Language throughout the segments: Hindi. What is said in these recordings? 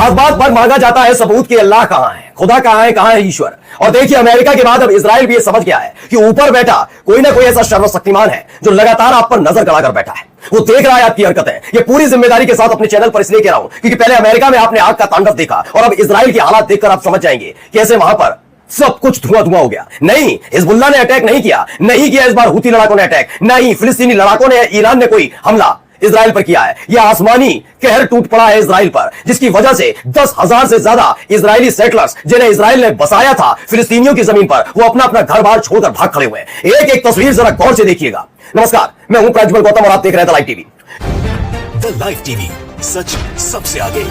बात बात पर मांगा जाता है सबूत कि अल्लाह कहां है, खुदा कहां है ईश्वर। और देखिए अमेरिका के बाद अब इजराइल भी ये समझ गया है कि ऊपर बैठा कोई ना कोई ऐसा सर्वशक्तिमान है जो लगातार आप पर नजर गड़ाकर बैठा है। वो देख रहा है आपकी हरकतें। ये पूरी जिम्मेदारी के साथ अपने चैनल पर इसलिए कह रहा हूं क्योंकि पहले अमेरिका में आपने आग का तांडव देखा और अब इजराइल की हालात देखकर आप समझ जाएंगे कैसे वहां पर सब कुछ धुआं धुआं हो गया। नहीं, हिजबुल्लाह ने अटैक नहीं किया इस बार हुती लड़ाकों ने अटैक, नहीं फिलिस्तीनी लड़ाकों ने, ईरान ने कोई हमला इजराइल पर किया है। यह आसमानी कहर टूट पड़ा है इजराइल पर, जिसकी वजह से 10,000 से ज्यादा इजरायली सेटलर्स जिन्हें इजराइल ने बसाया था फिलिस्तीनियों की जमीन पर, वो अपना अपना घर बार छोड़कर भाग खड़े हुए हैं। एक एक तस्वीर जरा गौर से देखिएगा। नमस्कार, मैं हूं प्रज्वल गौतम और आप देख रहे हैं the live TV. The live TV, सच सबसे आगे।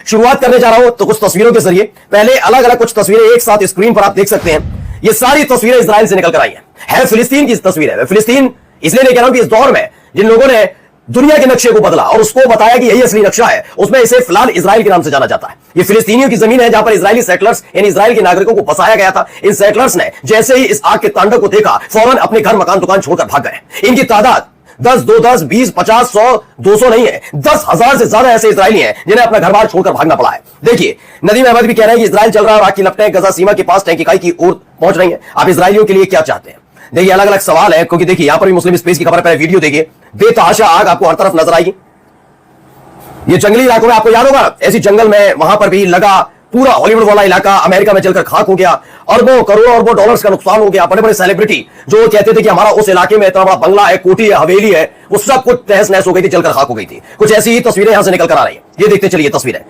शुरुआत करने जा रहा हूं तो कुछ तस्वीरों के जरिए। पहले अलग अलग कुछ तस्वीरें एक साथ स्क्रीन पर आप देख सकते हैं। ये सारी तस्वीरें इजराइल से निकल कर आई है फिलिस्तीन की तस्वीर है। फिलिस्तीन इसलिए नहीं कह रहा हूं कि इस दौर में जिन लोगों ने दुनिया के नक्शे को बदला और उसको बताया कि यही असली नक्शा है, उसमें इसे फिलहाल इजराइल के नाम से जाना जाता है। ये फिलिस्तीनियों की जमीन है जहां पर इजरायली सेटलर्स यानी इजराइल के नागरिकों को बसाया गया था। इन सेटलर्स ने जैसे ही इस आग के तांडव को देखा फौरन अपने घर मकान दुकान छोड़कर भाग गए। इनकी तादाद 10, 20, 50, 100, 200 नहीं है, 10,000 से ज्यादा ऐसे इजरायली हैं जिन्हें अपना घर बार छोड़कर भागना पड़ा है। देखिए नदीम अहमद भी कह रहे हैं कि इजराइल चल रहा है और आग की लपटें गजा सीमा के पास टैंक इकाई की ओर पहुंच रही है। आप इजरायलियों के लिए क्या चाहते हैं? देखिए अलग अलग सवाल है, क्योंकि देखिए यहां पर भी मुस्लिम स्पेस की खबर, पहले वीडियो देखिए। बेतहाशा आग आपको हर तरफ नजर आएगी। ये जंगली इलाकों में आपको याद होगा ऐसी जंगल में वहां पर भी लगा पूरा हॉलीवुड वाला इलाका अमेरिका में जलकर खाक हो गया। अरबों करोड़ों अरबों डॉलर्स का नुकसान हो गया। बड़े बड़े सेलिब्रिटी जो कहते थे कि हमारा उस इलाके में इतना बड़ा बंगला है, कोठी है, हवेली है, वो सब कुछ तहस नहस हो गई थी, जलकर खाक हो गई थी। कुछ ऐसी ही तस्वीरें यहां से निकल कर आ रही है। ये देखते चलिए तस्वीरें।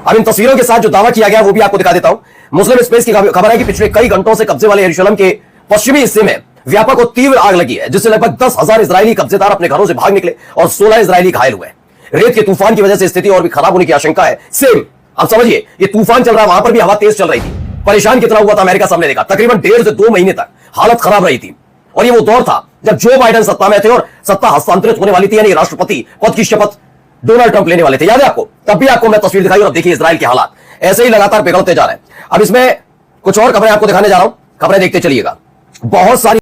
अब इन तस्वीरों के साथ जो दावा किया गया वो भी आपको दिखा देता हूं। मुस्लिम स्पेस की खबर है कि पिछले कई घंटों से कब्जे वाले यरूशलेम के पश्चिमी हिस्से में व्यापक और तीव्र आग लगी है, जिससे लगभग 10,000 इजरायली कब्जेदार अपने घरों से भाग निकले और 16 इजरायली घायल हुए। रेत के तूफान की वजह से स्थिति और भी खराब होने की आशंका है। सेम अब समझिए, ये तूफान चल रहा है, वहां पर भी हवा तेज चल रही थी। परेशान कितना हुआ था अमेरिका सामने देखा। तकरीबन 1.5 से 2 महीने तक हालत खराब रही थी। और ये वो दौर था जब जो बाइडेन सत्ता में थे और सत्ता हस्तांतरित होने वाली थी, यानी राष्ट्रपति पद की शपथ डोनाल्ड ट्रंप लेने वाले थे। याद है आपको? तब भी आपको मैं तस्वीर दिखाई और अब देखिए इजराइल के हालात ऐसे ही लगातार बिगड़ते जा रहे हैं। अब इसमें कुछ और खबरें आपको दिखाने जा रहा हूं, खबरें देखते चलिएगा। बहुत सारी